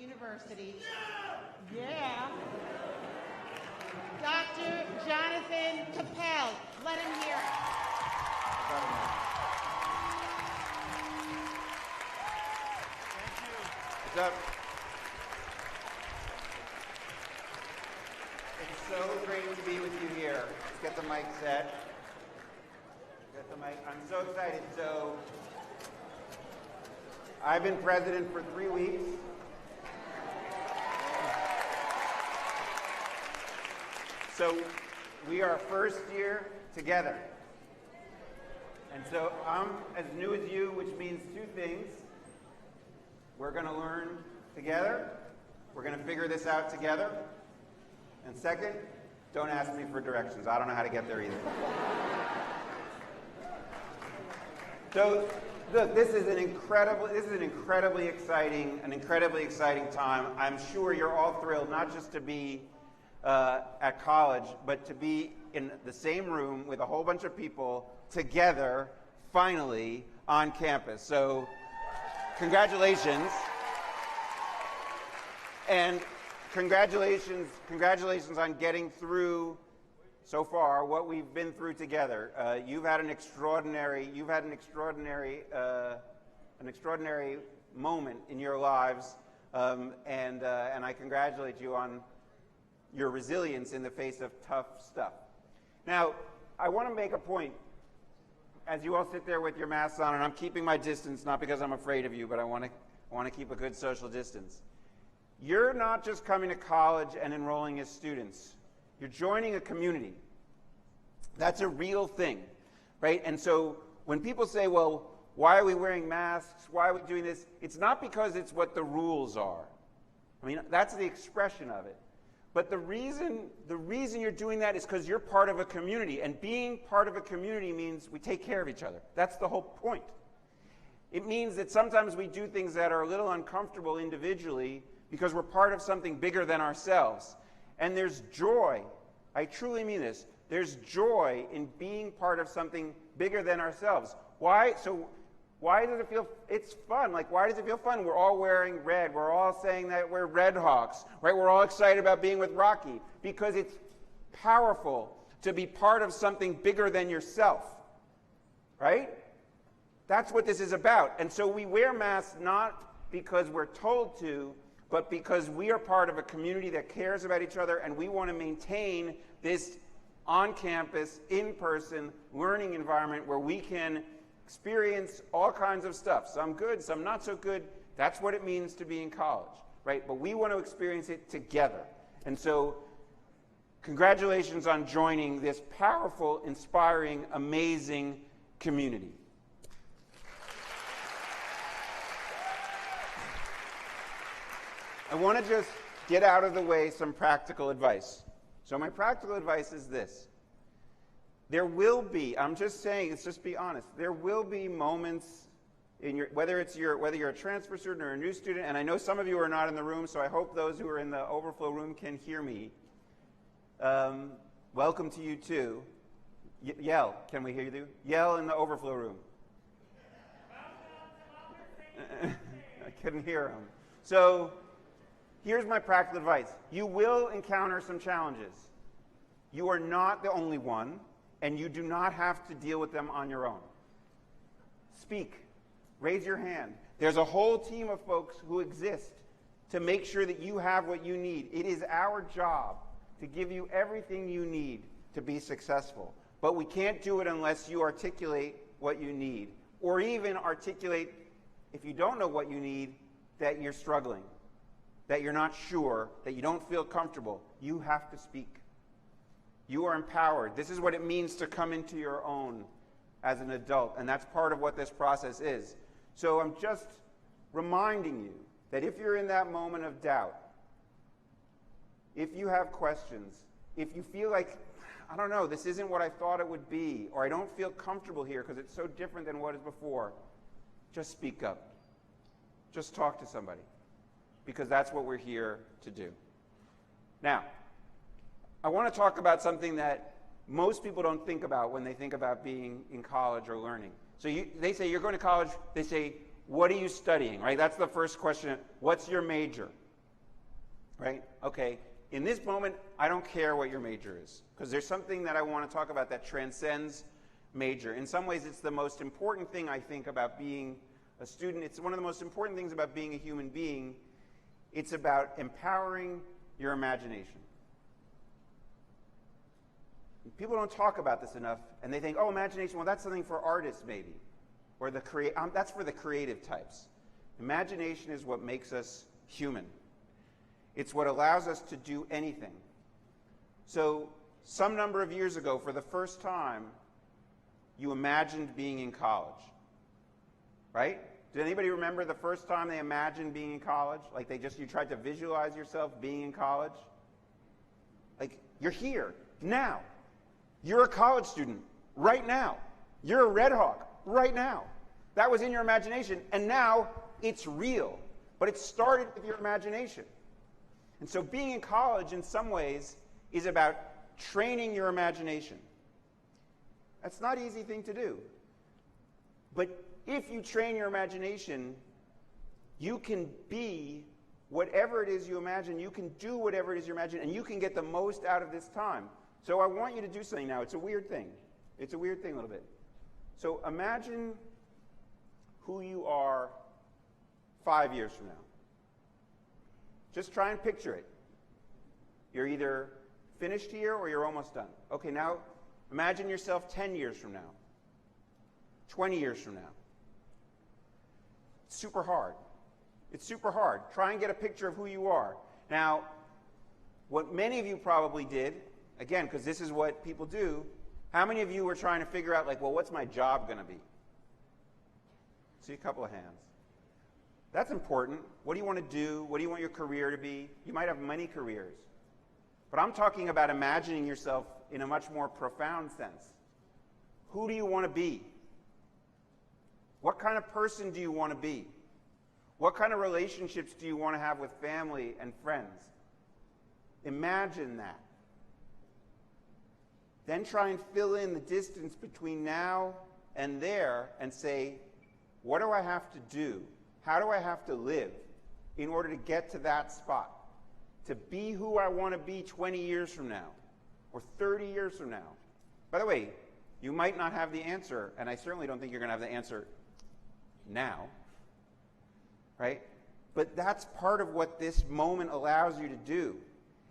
University. Yeah. Dr. Jonathan Capel. Let him hear it. Thank you. What's up? It's so great to be with you here. Let's get the mic set. Get the mic. I'm so excited. So, I've been president for 3 weeks. So, we are first year together. And so, I'm as new as you, which means two things. We're going to learn together. We're going to figure this out together. And second, don't ask me for directions. I don't know how to get there either. So, look, this is an incredibly exciting time. I'm sure you're all thrilled not just to be at college, but to be in the same room with a whole bunch of people together, finally, on campus. So, congratulations. And congratulations on getting through so far what we've been through together. You've had an extraordinary moment in your lives, and I congratulate you on your resilience in the face of tough stuff. Now, I want to make a point. As you all sit there with your masks on, and I'm keeping my distance, not because I'm afraid of you, but I want to keep a good social distance. You're not just coming to college and enrolling as students. You're joining a community. That's a real thing, right? And so when people say, well, why are we wearing masks? Why are we doing this? It's not because it's what the rules are. I mean, that's the expression of it. But the reason you're doing that is because you're part of a community. And being part of a community means we take care of each other. That's the whole point. It means that sometimes we do things that are a little uncomfortable individually because we're part of something bigger than ourselves. And there's joy. I truly mean this. There's joy in being part of something bigger than ourselves. Why? So why does it feel, it's fun. Like, why does it feel fun? We're all wearing red. We're all saying that we're Red Hawks, right? We're all excited about being with Rocky because it's powerful to be part of something bigger than yourself, right? That's what this is about. And so we wear masks not because we're told to, but because we are part of a community that cares about each other, and we want to maintain this on-campus, in-person learning environment where we can experience all kinds of stuff. Some good, some not so good. That's what it means to be in college, right? But we want to experience it together. And so, congratulations on joining this powerful, inspiring, amazing community. I want to just get out of the way some practical advice. So my practical advice is this. There will be, I'm just saying, let's just be honest, there will be moments in your, whether you're a transfer student or a new student, and I know some of you are not in the room, so I hope those who are in the overflow room can hear me. Welcome to you too. Yell, can we hear you? Yell in the overflow room. I couldn't hear them. So, here's my practical advice. You will encounter some challenges. You are not the only one, and you do not have to deal with them on your own. Speak. Raise your hand. There's a whole team of folks who exist to make sure that you have what you need. It is our job to give you everything you need to be successful. But we can't do it unless you articulate what you need, or even articulate, if you don't know what you need, that you're struggling, that you're not sure, that you don't feel comfortable. You have to speak. You are empowered. This is what it means to come into your own as an adult, and that's part of what this process is. So I'm just reminding you that if you're in that moment of doubt, if you have questions, if you feel like, I don't know, this isn't what I thought it would be, or I don't feel comfortable here because it's so different than what is before, just speak up. Just talk to somebody, because that's what we're here to do. Now, I want to talk about something that most people don't think about when they think about being in college or learning. So they say, you're going to college, they say, what are you studying, right? That's the first question. What's your major? right? Okay, in this moment, I don't care what your major is, because there's something that I want to talk about that transcends major. In some ways, it's the most important thing, I think, about being a student. It's one of the most important things about being a human being. It's about empowering your imagination. People don't talk about this enough, and they think, oh, imagination, well, that's something for artists, maybe, or that's for the creative types. Imagination is what makes us human. It's what allows us to do anything. So, some number of years ago, for the first time, you imagined being in college, right? Did anybody remember the first time they imagined being in college? Like you tried to visualize yourself being in college? Like, you're here, now. You're a college student, right now. You're a Red Hawk, right now. That was in your imagination, and now it's real. But it started with your imagination. And so being in college, in some ways, is about training your imagination. That's not an easy thing to do. But if you train your imagination, you can be whatever it is you imagine. You can do whatever it is you imagine, and you can get the most out of this time. So I want you to do something now. It's a weird thing. It's a weird thing a little bit. So imagine who you are 5 years from now. Just try and picture it. You're either finished here or you're almost done. Okay, now imagine yourself 10 years from now, 20 years from now. It's super hard. It's super hard. Try and get a picture of who you are. Now, what many of you probably did, again, because this is what people do, how many of you were trying to figure out, like, well, what's my job going to be? See a couple of hands. That's important. What do you want to do? What do you want your career to be? You might have many careers. But I'm talking about imagining yourself in a much more profound sense. Who do you want to be? What kind of person do you want to be? What kind of relationships do you want to have with family and friends? Imagine that. Then try and fill in the distance between now and there and say, what do I have to do? How do I have to live in order to get to that spot? To be who I want to be 20 years from now or 30 years from now. By the way, you might not have the answer, and I certainly don't think you're going to have the answer now, right? But that's part of what this moment allows you to do.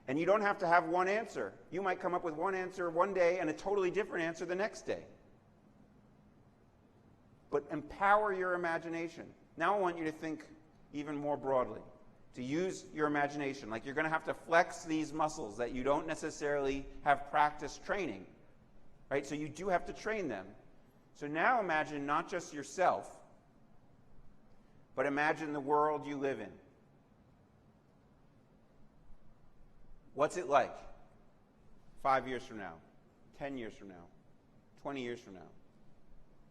And you don't have to have one answer. You might come up with one answer one day and a totally different answer the next day. But empower your imagination. Now I want you to think even more broadly, to use your imagination. Like you're going to have to flex these muscles that you don't necessarily have practice training, right? So you do have to train them. So now imagine not just yourself, but imagine the world you live in. What's it like 5 years from now, 10 years from now, 20 years from now?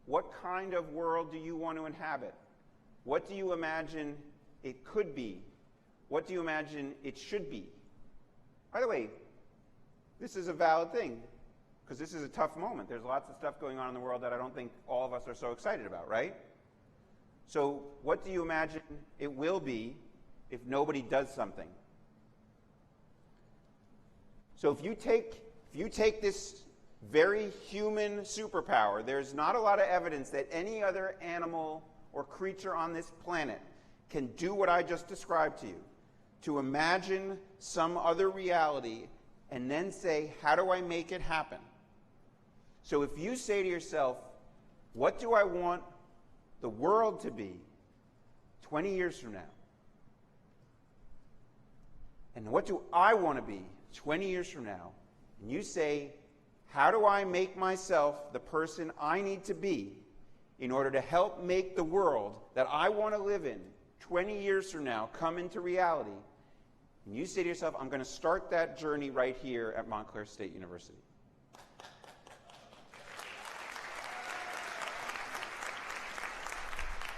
What kind of world do you want to inhabit? What do you imagine it could be? What do you imagine it should be? By the way, this is a valid thing, because this is a tough moment. There's lots of stuff going on in the world that I don't think all of us are so excited about, right? So what do you imagine it will be if nobody does something? So if you take this very human superpower, there's not a lot of evidence that any other animal or creature on this planet can do what I just described to you, to imagine some other reality and then say, how do I make it happen? So if you say to yourself, what do I want the world to be 20 years from now? And what do I want to be 20 years from now? And you say, how do I make myself the person I need to be in order to help make the world that I want to live in 20 years from now come into reality? And you say to yourself, I'm going to start that journey right here at Montclair State University.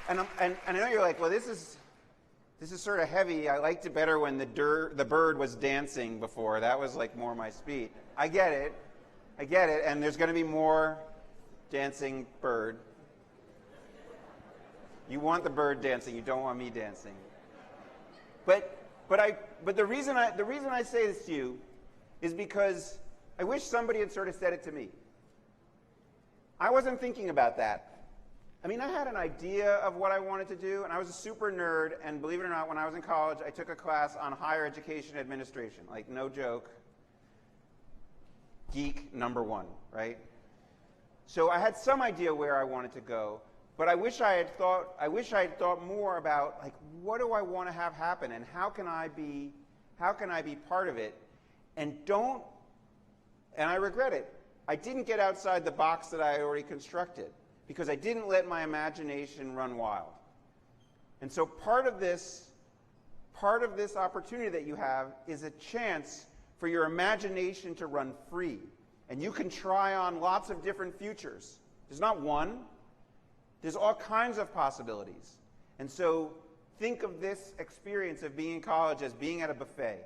And I know you're like, well, this is sort of heavy. I liked it better when the bird was dancing before. That was like more my speed. I get it. And there's going to be more dancing bird. You want the bird dancing. You don't want me dancing. But But the reason I say this to you is because I wish somebody had sort of said it to me. I wasn't thinking about that. I mean, I had an idea of what I wanted to do, and I was a super nerd, and believe it or not, when I was in college, I took a class on higher education administration. Like, no joke. Geek number one, right? So I had some idea where I wanted to go, but I wish I had thought more about, like, what do I want to have happen, and how can I be part of it? And I regret it. I didn't get outside the box that I already constructed, because I didn't let my imagination run wild. And so part of this opportunity that you have is a chance for your imagination to run free. And you can try on lots of different futures. There's not one. There's all kinds of possibilities. And so think of this experience of being in college as being at a buffet.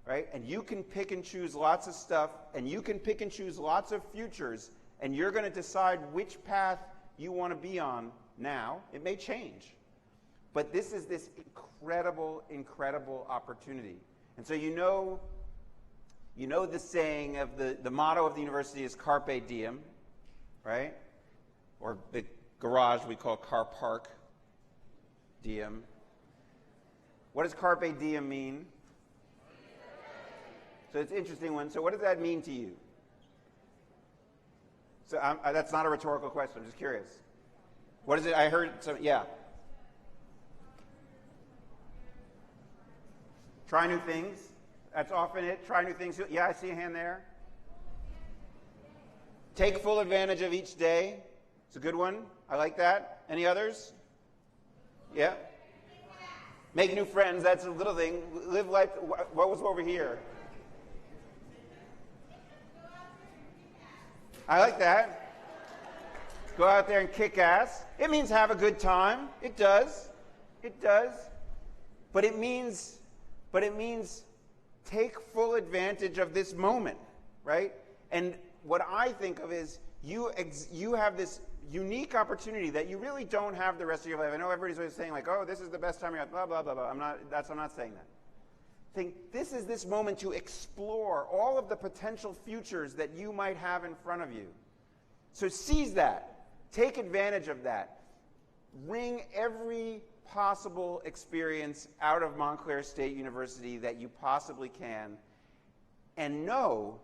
Right? And you can pick and choose lots of stuff, and you can pick and choose lots of futures, and you're going to decide which path you want to be on now. It may change. But this is this incredible, incredible opportunity. And so you know the saying of the motto of the university is Carpe Diem, right? Or the garage we call Car Park Diem. What does Carpe Diem mean? So it's an interesting one. So what does that mean to you? So that's not a rhetorical question. I'm just curious. What is it? I heard some, yeah. Try new things. That's often it. Try new things. Yeah, I see a hand there. Take full advantage of each day. It's a good one. I like that. Any others? Yeah. Make new friends. That's a little thing. Live life. What was over here? I like that. Go out there and kick ass. It means have a good time. It does. It does. But it means take full advantage of this moment, right? And what I think of is you have this unique opportunity that you really don't have the rest of your life. I know everybody's always saying, like, oh, this is the best time of your life, blah, blah, blah, blah. I'm not saying that. This is this moment to explore all of the potential futures that you might have in front of you. So seize that. Take advantage of that. Wring every possible experience out of Montclair State University that you possibly can, and know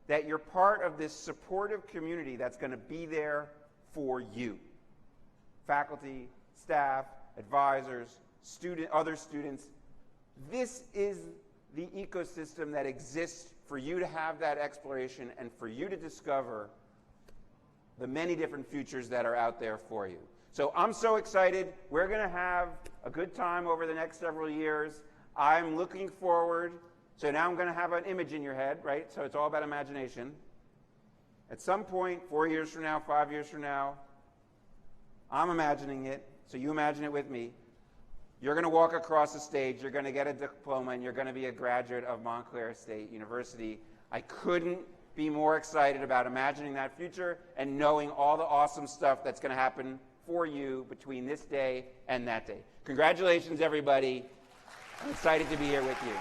that you're part of this supportive community that's going to be there for you. Faculty, staff, advisors, other students. This is the ecosystem that exists for you to have that exploration and for you to discover the many different futures that are out there for you. So I'm so excited. We're going to have a good time over the next several years. I'm looking forward. So now I'm going to have an image in your head, right? So it's all about imagination. At some point, 4 years from now, 5 years from now, I'm imagining it. So you imagine it with me. You're going to walk across the stage, you're going to get a diploma, and you're going to be a graduate of Montclair State University. I couldn't be more excited about imagining that future and knowing all the awesome stuff that's going to happen for you between this day and that day. Congratulations, everybody. I'm excited to be here with you.